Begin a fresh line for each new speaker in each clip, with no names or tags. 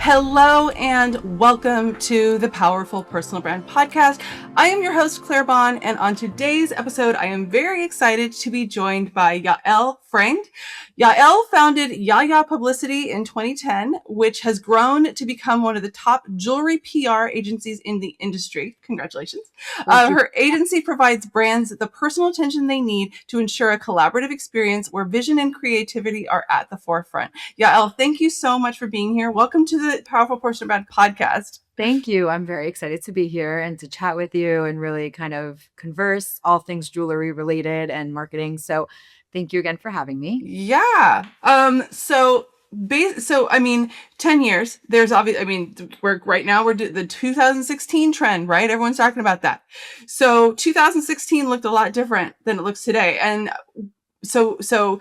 Hello and welcome to the Powerful Personal Brand Podcast. I am your host, Claire Bahn, and on today's episode, I am very excited to be joined by Yael Fraynd. Yael founded YaYa Publicity in 2010, which has grown to become one of the top jewelry PR agencies in the industry. Congratulations. Her agency provides brands the personal attention they need to ensure a collaborative experience where vision and creativity are at the forefront. Yael, thank you so much for being here. Welcome to the Powerful Personal Brand Podcast.
Thank you. I'm very excited to be here and to chat with you and really kind of converse all things jewelry related and marketing. So thank you again for having me.
Yeah. So 10 years, there's obviously, we're right now, we're the 2016 trend, right? Everyone's talking about that. So 2016 looked a lot different than it looks today. And so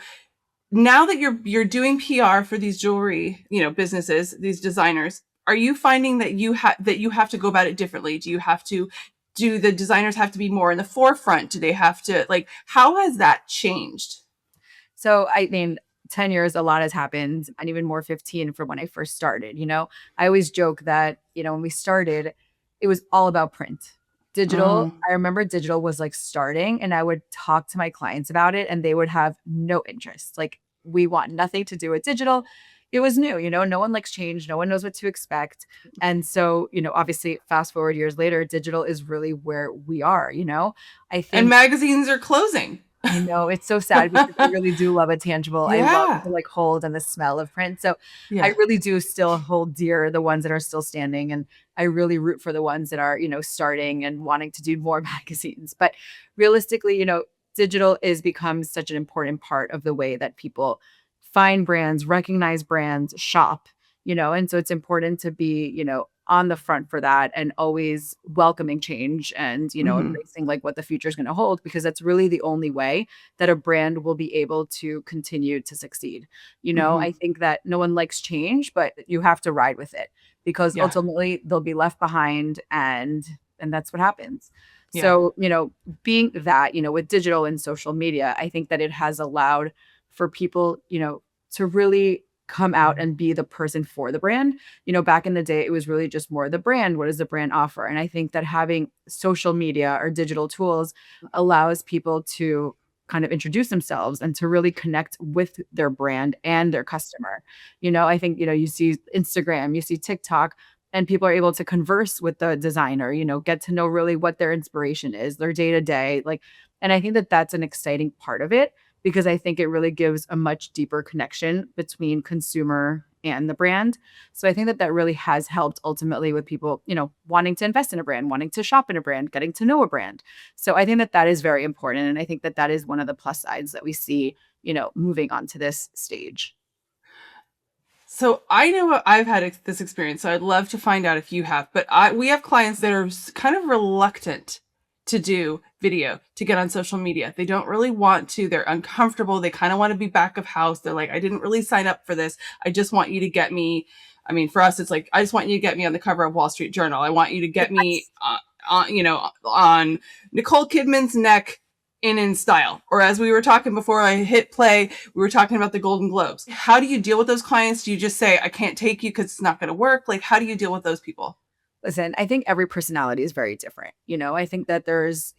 now that you're doing PR for these jewelry, businesses, these designers, are you finding that you have to go about it differently? Do the designers have to be more in the forefront? Do they have to, how has that changed?
So, 10 years, a lot has happened, and even more 15 from when I first started. I always joke that, when we started, it was all about print. Digital, I remember digital was starting, and I would talk to my clients about it, and they would have no interest. We want nothing to do with digital. It was new, no one likes change. No one knows what to expect. And so, obviously, fast forward years later, digital is really where we are, I think.
And magazines are closing.
I know, it's so sad because I really do love a tangible.
Yeah.
I love to hold and the smell of print. So I really do still hold dear the ones that are still standing. And I really root for the ones that are, starting and wanting to do more magazines. But realistically, digital is become such an important part of the way that people find brands, recognize brands, shop, and so it's important to be, on the front for that and always welcoming change and, embracing what the future is going to hold, because that's really the only way that a brand will be able to continue to succeed. I think that no one likes change, but you have to ride with it because ultimately they'll be left behind and that's what happens. Yeah. So, being that, with digital and social media, I think that it has allowed for people, to really come out and be the person for the brand. Back in the day, it was really just more the brand. What does the brand offer? And I think that having social media or digital tools allows people to kind of introduce themselves and to really connect with their brand and their customer. I think, you see Instagram, you see TikTok, and people are able to converse with the designer, get to know really what their inspiration is, their day to day. And I think that that's an exciting part of it, because I think it really gives a much deeper connection between consumer and the brand. So I think that that really has helped ultimately with people, wanting to invest in a brand, wanting to shop in a brand, getting to know a brand. So I think that that is very important. And I think that that is one of the plus sides that we see, moving on to this stage.
So I know I've had this experience, so I'd love to find out if you have, but we have clients that are kind of reluctant to do video, to get on social media. They don't really want to. They're uncomfortable. They kind of want to be back of house. They're like, I didn't really sign up for this. I just want you to get me. For us, it's I just want you to get me on the cover of Wall Street Journal. I want you to get me, on Nicole Kidman's neck in style. Or as we were talking before I hit play, we were talking about the Golden Globes. How do you deal with those clients? Do you just say, I can't take you because it's not going to work? How do you deal with those people?
Listen, I think every personality is very different. I think that there's,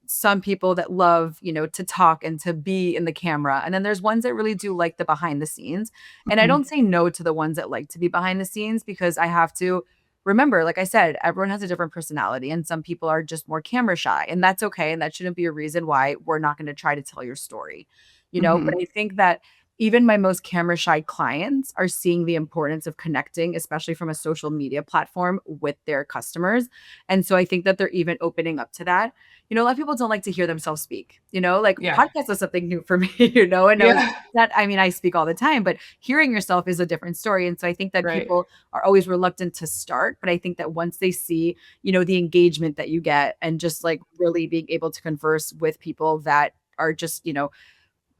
some people that love, to talk and to be in the camera. And then there's ones that really do like the behind the scenes. And I don't say no to the ones that like to be behind the scenes, because I have to remember, like I said, everyone has a different personality and some people are just more camera shy, and that's okay. And that shouldn't be a reason why we're not going to try to tell your story, but I think that even my most camera shy clients are seeing the importance of connecting, especially from a social media platform, with their customers. And so I think that they're even opening up to that. A lot of people don't like to hear themselves speak, podcast is something new for me, that, I speak all the time, but hearing yourself is a different story. And so I think that people are always reluctant to start, but I think that once they see, the engagement that you get and just really being able to converse with people that are just,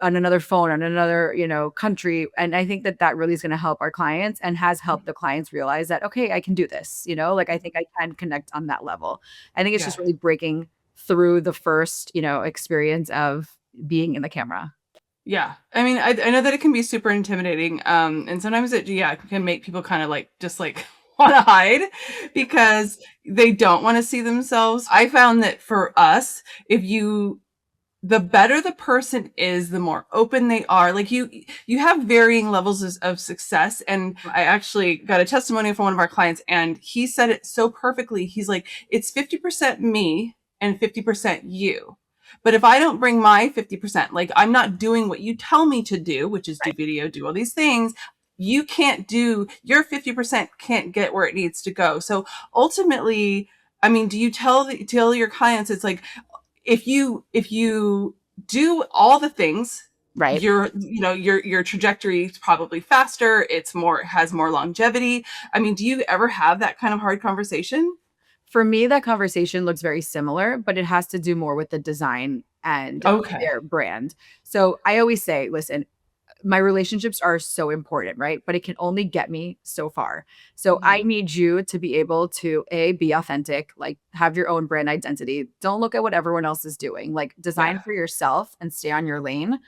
on another phone, on another, country. And I think that that really is going to help our clients and has helped the clients realize that, okay, I can do this, I think I can connect on that level. I think it's just really breaking through the first, experience of being in the camera.
Yeah. I mean, I know that it can be super intimidating. And sometimes it can make people kind of like, just like want to hide because they don't want to see themselves. I found that for us, if you, the better the person is, the more open they are. Like you have varying levels of success. And I actually got a testimonial from one of our clients, and he said it so perfectly. He's like, it's 50% me and 50% you. But if I don't bring my 50%, like I'm not doing what you tell me to do, which is do
Right.
video, do all these things, you can't do, your 50% can't get where it needs to go. So ultimately, I mean, do you tell your clients, it's like, if you do all the things,
Right.
your trajectory is probably faster, it's more, has more longevity. I mean, do you ever have that kind of hard conversation?
For me, that conversation looks very similar, but it has to do more with the design and
Okay.
their brand. So I always say, listen, my relationships are so important, right? But it can only get me so far. So I
Mhm.
need you to be able to be authentic, like have your own brand identity. Don't look at what everyone else is doing. Like design
Yeah.
for yourself and stay on your lane.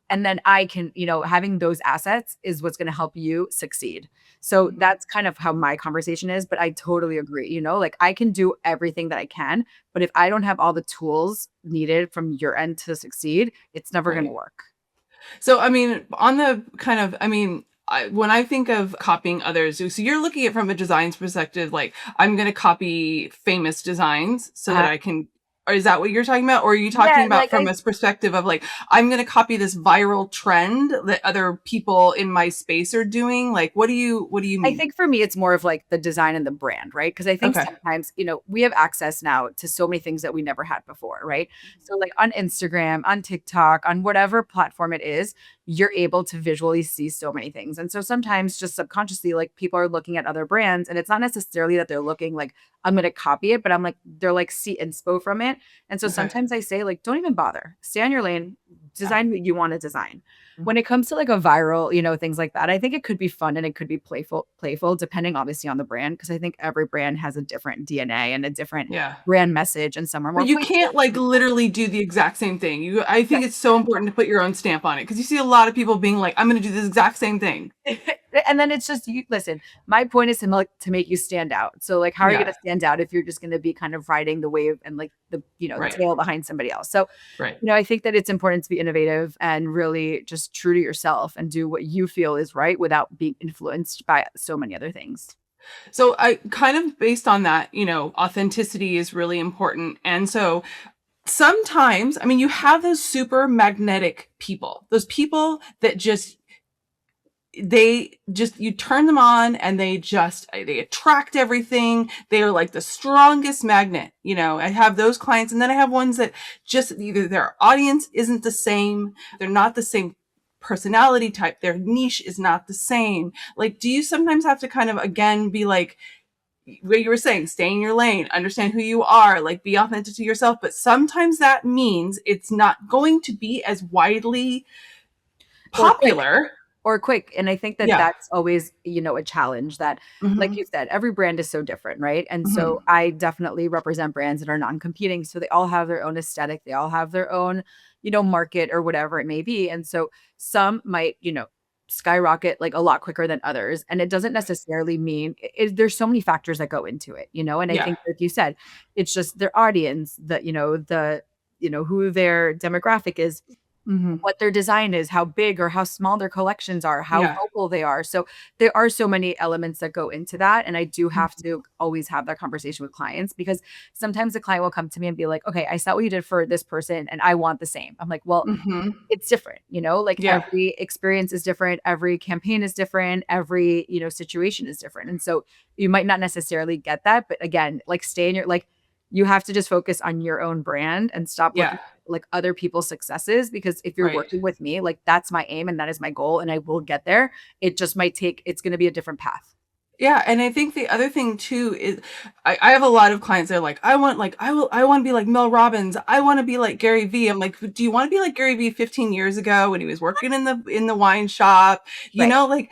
And then I can, having those assets is what's going to help you succeed. So
Mhm.
that's kind of how my conversation is, but I totally agree. Like I can do everything that I can, but if I don't have all the tools needed from your end to succeed, it's never going to
Right.
work.
So, I mean, on the kind of, I mean, when I think of copying others, so you're looking at it from a designs perspective, like I'm going to copy famous designs so that
Uh,
I can, or is that what you're talking about? Or are you talking
yeah,
about
like
from
I
a perspective of like, I'm going to copy this viral trend that other people in my space are doing? Like, what do you
I
mean?
think for me, it's more of like the design and the brand, right? Because I think
Okay.
sometimes, we have access now to so many things that we never had before, right? So, like on Instagram, on TikTok, on whatever platform it is, you're able to visually see so many things. And so sometimes just subconsciously, like people are looking at other brands, and it's not necessarily that they're looking like, I'm going to copy it, but I'm like, they're like, see inspo from it. And so
Okay.
sometimes I say, like, don't even bother, stay on your lane,
Yeah.
design what you want to design.
Mhm.
When it comes to like a viral, things like that, I think it could be fun and it could be playful depending obviously on the brand because I think every brand has a different DNA and a different
Yeah.
brand message and some are
But
more
you can't
playful.
like literally do the exact same thing. I
Right.
think it's so important to put your own stamp on it because you see a lot of people being like, I'm going to do this exact same thing.
And then it's just you listen, my point is to make you stand out. So like how are you
Yeah.
going to stand out if you're just going to be kind of riding the wave and like the
Right.
tail behind somebody else. So
Right.
I think that it's important to be innovative and really just true to yourself and do what you feel is right without being influenced by so many other things.
So I kind of based on that, authenticity is really important. And so sometimes, I mean, you have those super magnetic people, those people that you turn them on and they attract everything. They are like the strongest magnet. I have those clients, and then I have ones that just either their audience isn't the same, they're not the same personality type, their niche is not the same. Like, do you sometimes have to kind of again be like what you were saying, stay in your lane, understand who you are, like be authentic to yourself, but sometimes that means it's not going to be as widely
Or quick.
popular.
Or quick, and I think that
Yeah.
that's always, a challenge that, like
Hmm.
you said, every brand is so different, right? And so
Hmm.
I definitely represent brands that are non-competing, so they all have their own aesthetic, they all have their own, market or whatever it may be, and so some might, skyrocket, like, a lot quicker than others, and it doesn't necessarily mean there's so many factors that go into it, and I
Yeah.
think like you said, it's just their audience, that, who their demographic is,
Hmm.
what their design is, how big or how small their collections are, how
Yeah.
vocal they are. So there are so many elements that go into that. And I do have
Mhm.
to always have that conversation with clients because sometimes the client will come to me and be like, okay, I saw what you did for this person and I want the same. I'm like, well,
Mhm.
it's different, like
Yeah.
every experience is different, every campaign is different, every, situation is different. And so you might not necessarily get that. But again, like stay in your like you have to just focus on your own brand and stop
Yeah.
looking at, like other people's successes because if you're
Right.
working with me, like that's my aim and that is my goal and I will get there. It just might take it's going to be a different path.
Yeah, and I think the other thing too is I have a lot of clients that are like, I want to be like Mel Robbins. I want to be like Gary Vee. I'm like, do you want to be like Gary Vee 15 years ago when he was working in the wine shop?
Right.
Like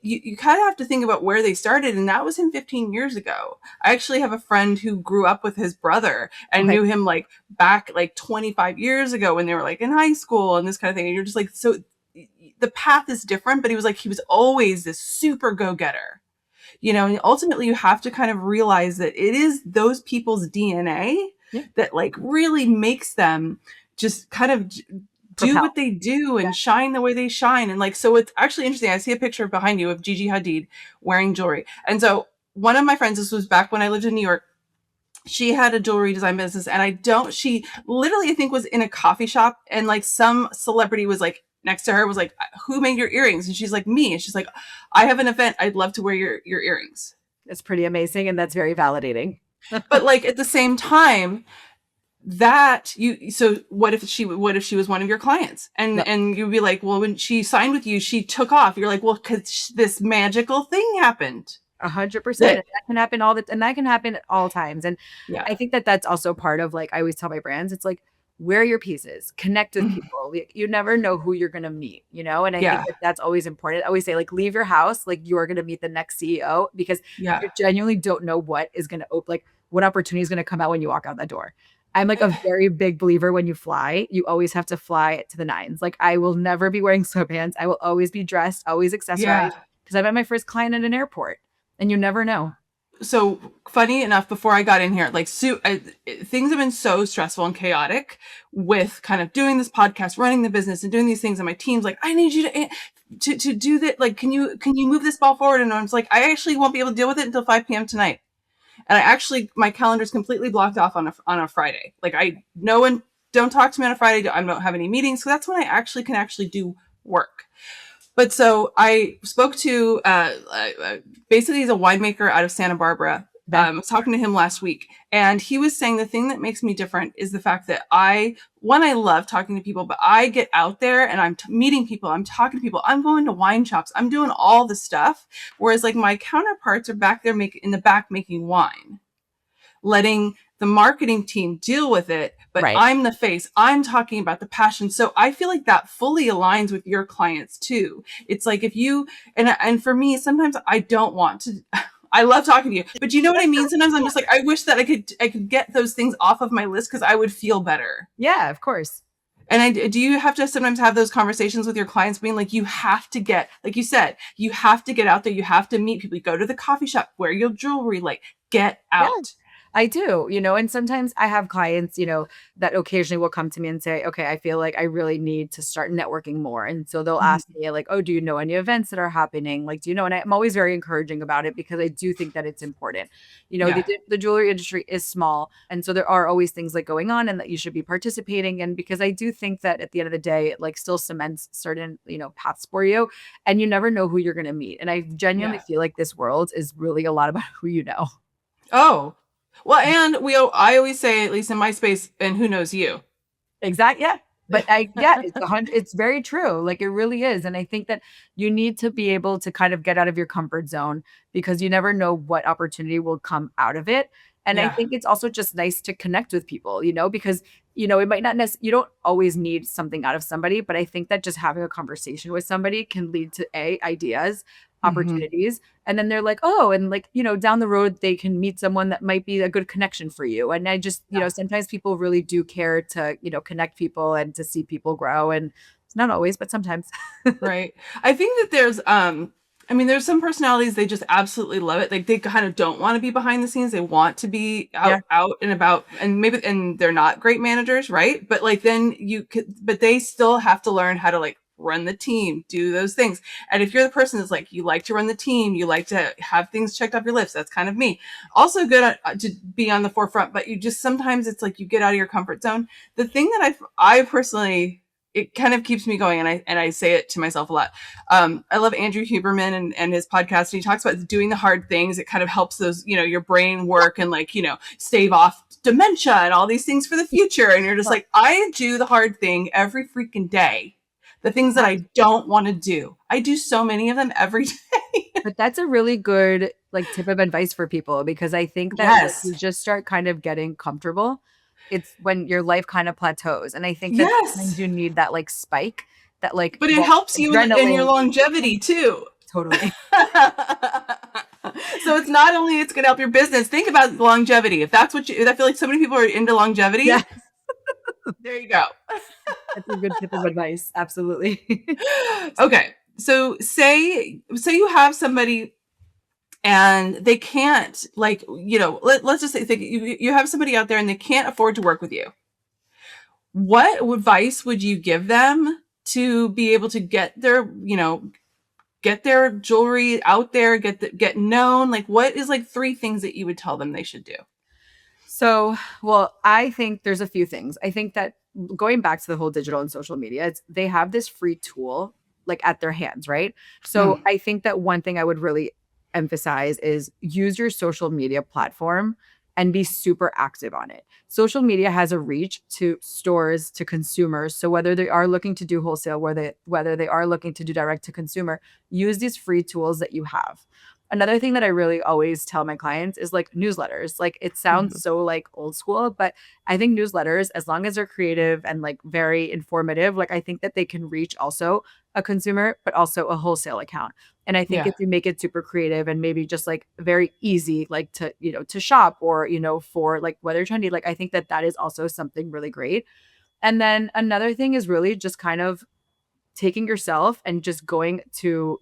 you kind of have to think about where they started, and that was him 15 years ago. I actually have a friend who grew up with his brother and
Okay.
knew him like back like 25 years ago when they were like in high school and this kind of thing. And you're just like, so the path is different, but he was like, he was always this super go-getter, you know, and ultimately you have to kind of realize that it is those people's DNA that like really makes them just kind of do
Propel.
what they do and shine the way they shine. And like, so it's actually interesting. I see a picture behind you of Gigi Hadid wearing jewelry. And so one of my friends, this was back when I lived in New York, she had a jewelry design business, and she literally, I think, was in a coffee shop, and like some celebrity was like next to her, was like, who made your earrings? And she's like, me. And she's like, I have an event, I'd love to wear your earrings.
It's pretty amazing, and that's very validating.
But like at the same time, so what if she was one of your clients, and you'd be like, well, when she signed with you, she took off. You're like, well, because this magical thing happened.
100%. That can happen and that can happen at all times. And I think that that's also part of, like, I always tell my brands, it's like, wear your pieces, connect with people. You never know who you're going to meet, you know? And I think that that's always important. I always say, like, leave your house, like you're going to meet the next CEO, because you genuinely don't know what is going to open, like what opportunity is going to come out when you walk out that door. I'm like a very big believer, when you fly, you always have to fly to the nines. Like, I will never be wearing sweatpants. I will always be dressed, always accessorized, because I met my first client at an airport. And you never know.
So funny enough, before I got in here, like things have been so stressful and chaotic with kind of doing this podcast, running the business, and doing these things. And my team's like, I need you to do that. Like, can you move this ball forward? And I was like, I actually won't be able to deal with it until 5 p.m. tonight. And my calendar's completely blocked off on a Friday. Like, no one, don't talk to me on a Friday. I don't have any meetings. So that's when I can actually do work. But so I spoke to, basically he's a winemaker out of Santa Barbara. I was talking to him last week, and he was saying the thing that makes me different is the fact that I love talking to people, but I get out there and I'm meeting people, I'm talking to people, I'm going to wine shops, I'm doing all the stuff. Whereas like my counterparts are back there in the back making wine, letting the marketing team deal with it, but I'm the face. I'm talking about the passion. So I feel like that fully aligns with your clients too. It's like if you, and for me, sometimes I don't want to, I love talking to you, but you know what I mean? Sometimes I'm just like, I wish that I could get those things off of my list, because I would feel better.
Yeah, of course.
And do you have to sometimes have those conversations with your clients, being like, you have to get, like you said, you have to get out there. You have to meet people. You go to the coffee shop, wear your jewelry, like get out.
Yeah. I do, you know, and sometimes I have clients, you know, that occasionally will come to me and say, okay, I feel like I really need to start networking more. And so they'll ask me like, oh, do you know any events that are happening? Like, do you know? And I'm always very encouraging about it, because I do think that it's important. You know, the jewelry industry is small. And so there are always things like going on and that you should be participating in, because I do think that at the end of the day, it like still cements certain, you know, paths for you, and you never know who you're going to meet. And I genuinely feel like this world is really a lot about who you know.
Oh, well, and I always say, at least in my space, and who knows you.
Exactly. Yeah. But it's very true. Like, it really is. And I think that you need to be able to kind of get out of your comfort zone, because you never know what opportunity will come out of it. And I think it's also just nice to connect with people, you know, because, you know, it might not you don't always need something out of somebody, but I think that just having a conversation with somebody can lead to ideas, opportunities. And then they're like, oh, and like, you know, down the road, they can meet someone that might be a good connection for you. And I just, you know, sometimes people really do care to, you know, connect people and to see people grow. And it's not always, but sometimes.
Right. I think that there's some personalities, they just absolutely love it. Like, they kind of don't want to be behind the scenes. They want to be out and about, and they're not great managers. Right. But like, then but they still have to learn how to like run the team, do those things. And if you're the person that's like, you like to run the team, you like to have things checked off your list, that's kind of me. Also good to be on the forefront, but you just, sometimes it's like you get out of your comfort zone. The thing that I personally, it kind of keeps me going, and I say it to myself a lot. I love Andrew Huberman and his podcast, and he talks about doing the hard things. It kind of helps those, you know, your brain work and like, you know, stave off dementia and all these things for the future. And you're just like, I do the hard thing every freaking day. The things that I don't want to do, I do so many of them every day.
But that's a really good like tip of advice for people, because I think that you just start kind of getting comfortable, it's when your life kind of plateaus. And I think that sometimes you need that like spike, that like,
but it helps you in your longevity too.
Totally.
So it's not only it's going to help your business. Think about longevity. If that's what you, I feel like so many people are into longevity.
Yeah.
There you go.
That's a good tip of advice. Absolutely.
Okay. So say you have somebody and they can't, like, let's just say you have somebody out there and they can't afford to work with you. What advice would you give them to be able to get their jewelry out there, get known? Like, what is like 3 things that you would tell them they should do?
So, well, I think there's a few things. I think that going back to the whole digital and social media, they have this free tool like at their hands, right? So,
Mm.
I think that one thing I would really emphasize is use your social media platform and be super active on it. Social media has a reach to stores, to consumers. So whether they are looking to do wholesale, whether they are looking to do direct to consumer, use these free tools that you have. Another thing that I really always tell my clients is like newsletters. Like it sounds
Mhm.
so like old school, but I think newsletters, as long as they're creative and like very informative, like I think that they can reach also a consumer, but also a wholesale account. And I think
Yeah.
if you make it super creative and maybe just like very easy, like to, to shop or, for like whether you're trendy, like I think that that is also something really great. And then another thing is really just kind of taking yourself and just going to,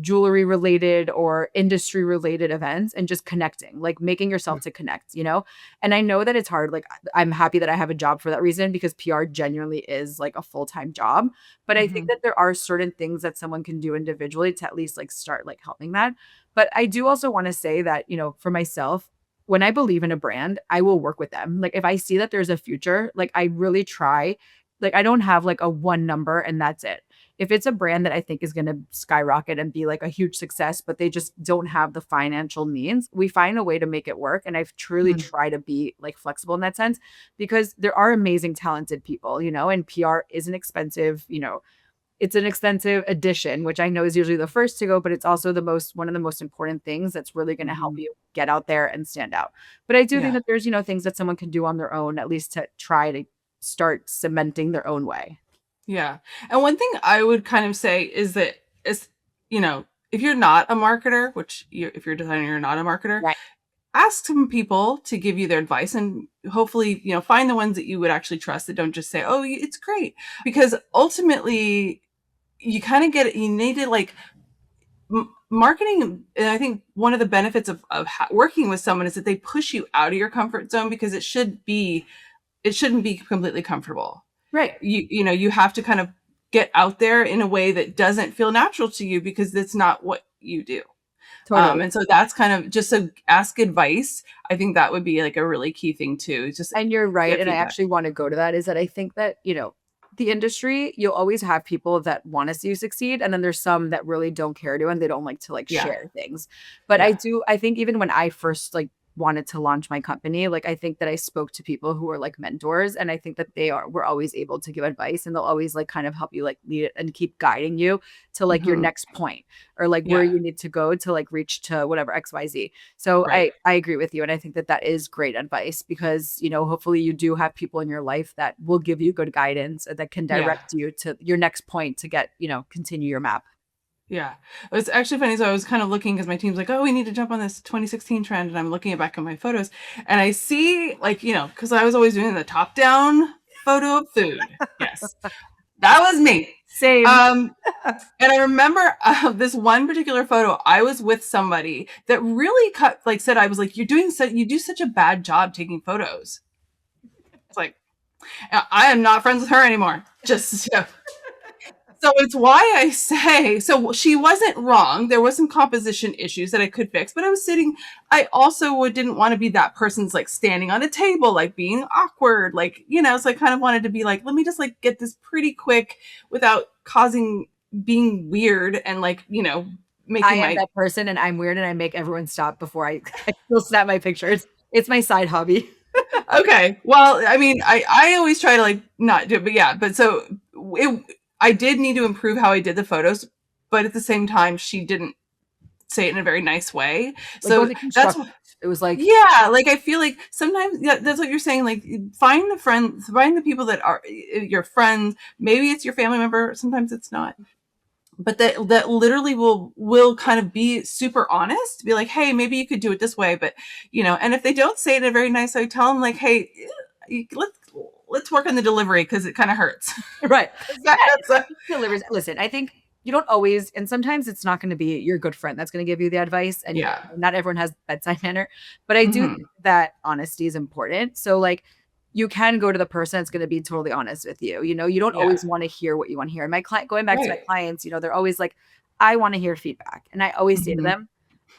jewelry related or industry related events and just connecting, like making yourself to connect. And I know that it's hard. Like I'm happy that I have a job for that reason because PR genuinely is like a full-time job. But I think
Mhm.
that there are certain things that someone can do individually to at least like start like helping that. But I do also want to say that, for myself, when I believe in a brand, I will work with them. Like if I see that there's a future, like I really try. Like I don't have like a one number and that's it. If it's a brand that I think is going to skyrocket and be like a huge success, but they just don't have the financial means, we find a way to make it work. And I've truly
Mhm.
tried to be like flexible in that sense because there are amazing, talented people, and PR is an expensive, it's an expensive addition, which I know is usually the first to go, but it's also one of the most important things that's really going to help
Mhm.
you get out there and stand out. But I do think
Yeah.
that there's, things that someone can do on their own, at least to try to start cementing their own way.
Yeah. And one thing I would kind of say is that is, if you're not a marketer, if you're a designer, you're not a marketer,
Right.
ask some people to give you their advice and hopefully, find the ones that you would actually trust that don't just say, "Oh, it's great." Because ultimately you kind of you need to like marketing. And I think one of the benefits of working with someone is that they push you out of your comfort zone because it shouldn't be completely comfortable.
Right.
You have to kind of get out there in a way that doesn't feel natural to you because that's not what you do.
Totally.
And so that's kind of just so ask advice. I think that would be like a really key thing too. Just
And you're right,
get
and I
feedback.
actually wanna go to that, is that I think that, the industry, you'll always have people that wanna see you succeed, and then there's some that really don't care to, and they don't like to, like,
Yeah.
share things. But
Yeah.
I think even when I first, like, wanted to launch my company, like, I think that I spoke to people who were, like, mentors, and I think that were always able to give advice, and they'll always, like, kind of help you, like, lead it and keep guiding you to, like, your
Hmm.
next point or, like, where
Yeah.
you need to go to, like, reach to whatever XYZ. So
Right.
I agree with you, and I think that that is great advice because, hopefully you do have people in your life that will give you good guidance and that can
Yeah.
direct you to your next point to get, continue your map.
Yeah. It was actually funny. So I was kind of looking because my team's like, "Oh, we need to jump on this 2016 trend." And I'm looking back at my photos and I see like, because I was always doing the top down photo of food. Yes. That was me.
Same.
Um, and I remember this one particular photo. I was with somebody that really said, I was like, you do such a bad job taking photos. It's like, I am not friends with her anymore. Just, so it's why I say, so she wasn't wrong. There was some composition issues that I could fix, but I also didn't want to be that person's like standing on a table, like being awkward, like, so I kind of wanted to be like, let me just like get this pretty quick without being weird and like,
I
making
am
my,
that person and I'm weird and I make everyone stop before I still snap my pictures. It's my side hobby.
okay. Well, I mean, I always try to like not do it, but yeah, I did need to improve how I did the photos, but at the same time, she didn't say it in a very nice way.
Like, it
So
wasn't
that's
constructive. It was like,
yeah, like I feel like sometimes, yeah, that's what you're saying. Like find the people that are your friends. Maybe it's your family member. Sometimes it's not. but that literally will kind of be super honest, be like, hey, maybe you could do it this way, but and if they don't say it in a very nice way, tell them like, hey, let's work on the delivery because it kind of hurts.
Right.
That's
Delivers. Listen, I think you don't always, and sometimes it's not going to be your good friend that's going to give you the advice. And
yeah.
not everyone has bedside manner, but I do think that honesty is important. So like you can go to the person that's going to be totally honest with you. You don't always want to hear what you want to hear. And my client, going back to my clients, they're always like, I want to hear feedback. And I always say to them,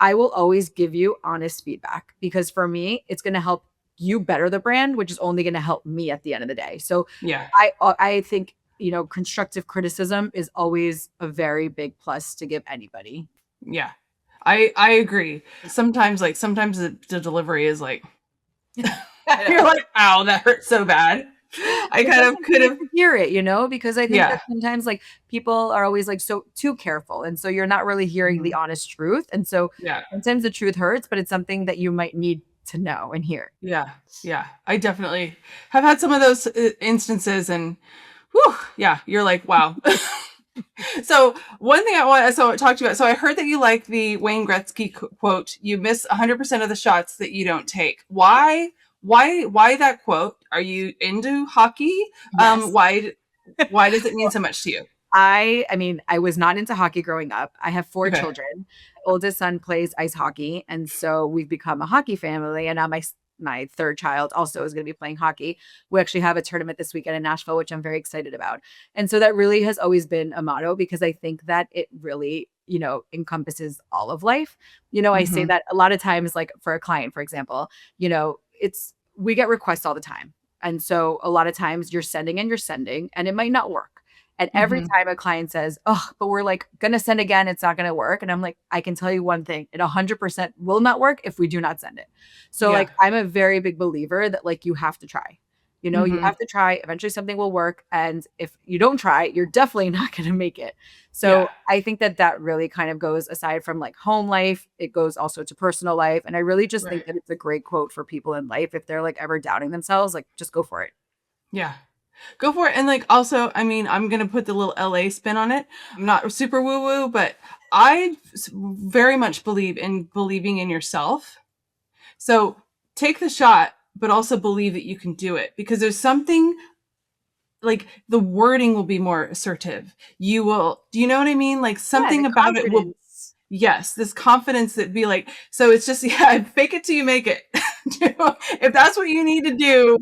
I will always give you honest feedback because for me, it's going to help you better the brand, which is only going to help me at the end of the day. So
yeah,
I think, constructive criticism is always a very big plus to give anybody.
Yeah. I agree. Sometimes the delivery is like, you're like, ow, that hurts so bad. I kind of could have
hear it, because I think that sometimes like people are always like so too careful. And so you're not really hearing the honest truth. And so sometimes the truth hurts, but it's something that you might need to know and hear.
Yeah. Yeah. I definitely have had some of those instances and whew, yeah, you're like, wow. So one thing I want to talk to you about. So I heard that you like the Wayne Gretzky quote, you miss 100% of the shots that you don't take. Why that quote? Are you into hockey?
Yes.
Why does it mean so much to you?
I mean, I was not into hockey growing up. I have 4 children. Oldest son plays ice hockey. And so we've become a hockey family. And now my third child also is going to be playing hockey. We actually have a tournament this weekend in Nashville, which I'm very excited about. And so that really has always been a motto because I think that it really, encompasses all of life. I say that a lot of times, like for a client, for example, we get requests all the time. And so a lot of times you're sending and it might not work. And every time a client says, oh, but we're like going to send again, it's not going to work. And I'm like, I can tell you one thing, it 100% will not work if we do not send it. So like, I'm a very big believer that like, you have to try, you have to try, eventually something will work. And if you don't try, you're definitely not going to make it. So I think that really kind of goes aside from like home life. It goes also to personal life. And I really just think that it's a great quote for people in life. If they're like ever doubting themselves, like just go for it.
Yeah. Go for it. And like, also, I mean, I'm going to put the little LA spin on it. I'm not super woo woo, but I very much believe in believing in yourself. So take the shot, but also believe that you can do it because there's something like the wording will be more assertive. You will, do you know what I mean? Like something about it will, yes, this confidence that be like, so it's just, fake it till you make it. If that's what you need to do,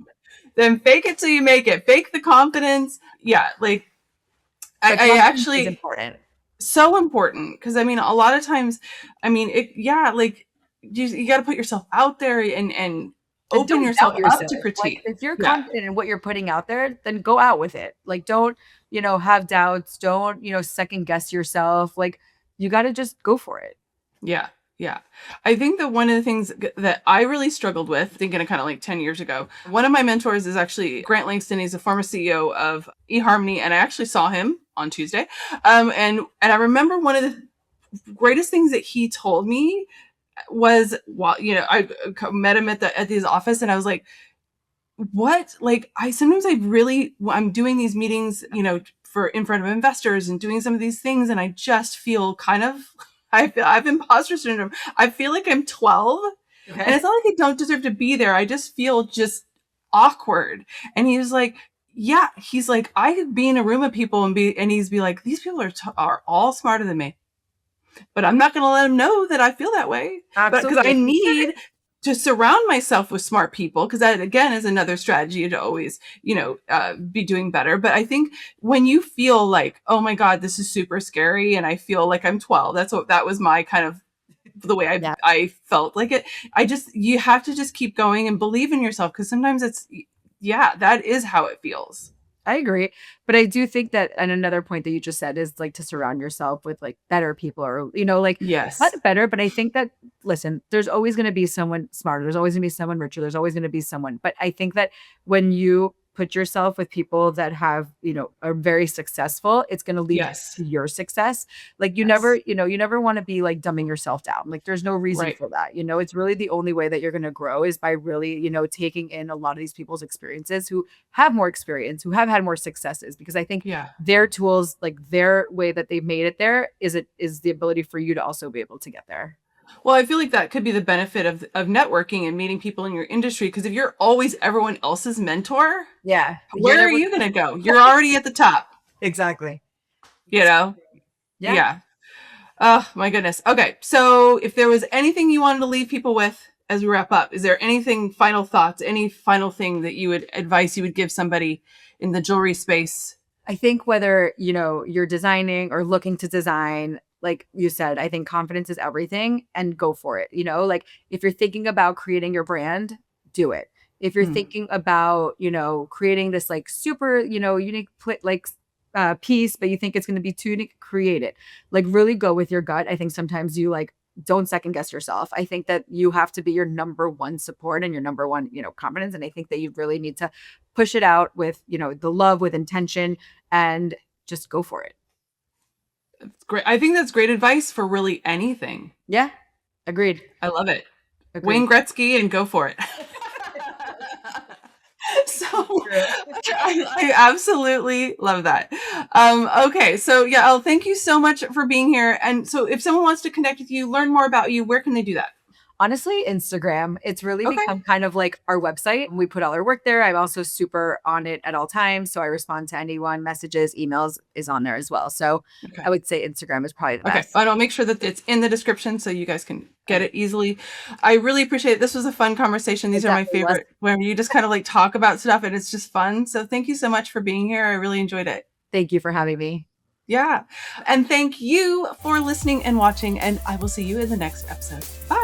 then fake it till you make it. Fake the confidence. Yeah. Like I actually,
is important.
So important. Cause I mean, a lot of times, I mean, like you got to put yourself out there and open yourself up to critique.
Like, if you're confident in what you're putting out there, then go out with it. Like, don't, have doubts. Don't, second guess yourself. Like you got to just go for it.
Yeah. Yeah. I think that one of the things that I really struggled with, thinking of kind of like 10 years ago, one of my mentors is actually Grant Langston. He's a former CEO of eHarmony. And I actually saw him on Tuesday. And I remember one of the greatest things that he told me was, while, I met him at his office and I was like, what? Like, I'm doing these meetings, for in front of investors and doing some of these things. And I just feel kind of, I have imposter syndrome. I feel like I'm 12 and it's not like I don't deserve to be there. I just feel just awkward. And he was like, yeah, he's like, I could be in a room of people and he's be like, these people are all smarter than me, but I'm not going to let them know that I feel that way. Absolutely. Because I need to surround myself with smart people, because that again is another strategy to always, be doing better. But I think when you feel like, oh my God, this is super scary, and I feel like I'm 12, that was my kind of the way I felt like it. You have to just keep going and believe in yourself, because sometimes that is how it feels.
I agree. But I do think that, and another point that you just said is like to surround yourself with like better people, or, like,
yes,
not better, but I think that, listen, there's always going to be someone smarter. There's always going to be someone richer. There's always going to be someone. But I think that when you put yourself with people that have, are very successful, it's going to lead
Yes.
to your success. Like you
Yes.
never want to be like dumbing yourself down. Like there's no reason
Right.
for that. It's really the only way that you're going to grow is by really, taking in a lot of these people's experiences who have more experience, who have had more successes, because I think
Yeah.
their tools, like their way that they've made it there is the ability for you to also be able to get there.
Well, I feel like that could be the benefit of networking and meeting people in your industry. Because if you're always everyone else's mentor,
Yeah. You're
where are
never
you going to go? You're already at the top,
exactly.
you know?
Yeah.
Yeah. Oh, my goodness. Okay. So if there was anything you wanted to leave people with as we wrap up, is there anything, final thoughts, any final thing that advice you would give somebody in the jewelry space?
I think whether, you're designing or looking to design, like you said, I think confidence is everything and go for it. Like if you're thinking about creating your brand, do it. If you're
Hmm.
thinking about, creating this like super, unique piece, but you think it's going to be too unique, create it. Like really go with your gut. I think sometimes you like don't second guess yourself. I think that you have to be your number one support and your number one, confidence. And I think that you really need to push it out with, the love, with intention, and just go for it.
It's great. I think that's great advice for really anything.
Yeah. Agreed.
I love it.
Agreed.
Wayne Gretzky and go for it. So I absolutely love that. Okay. So Yael, thank you so much for being here. And so if someone wants to connect with you, learn more about you, where can they do that?
Honestly, Instagram. It's really
Okay.
become kind of like our website. We put all our work there. I'm also super on it at all times. So I respond to anyone, messages, emails is on there as well. So
Okay.
I would say Instagram is probably the
Okay.
best.
And I'll make sure that it's in the description so you guys can get it easily. I really appreciate it. This was a fun conversation. These
It
are my
definitely was.
favorite, where you just kind of like talk about stuff and it's just fun. So thank you so much for being here. I really enjoyed it.
Thank you for having me.
Yeah. And thank you for listening and watching. And I will see you in the next episode. Bye.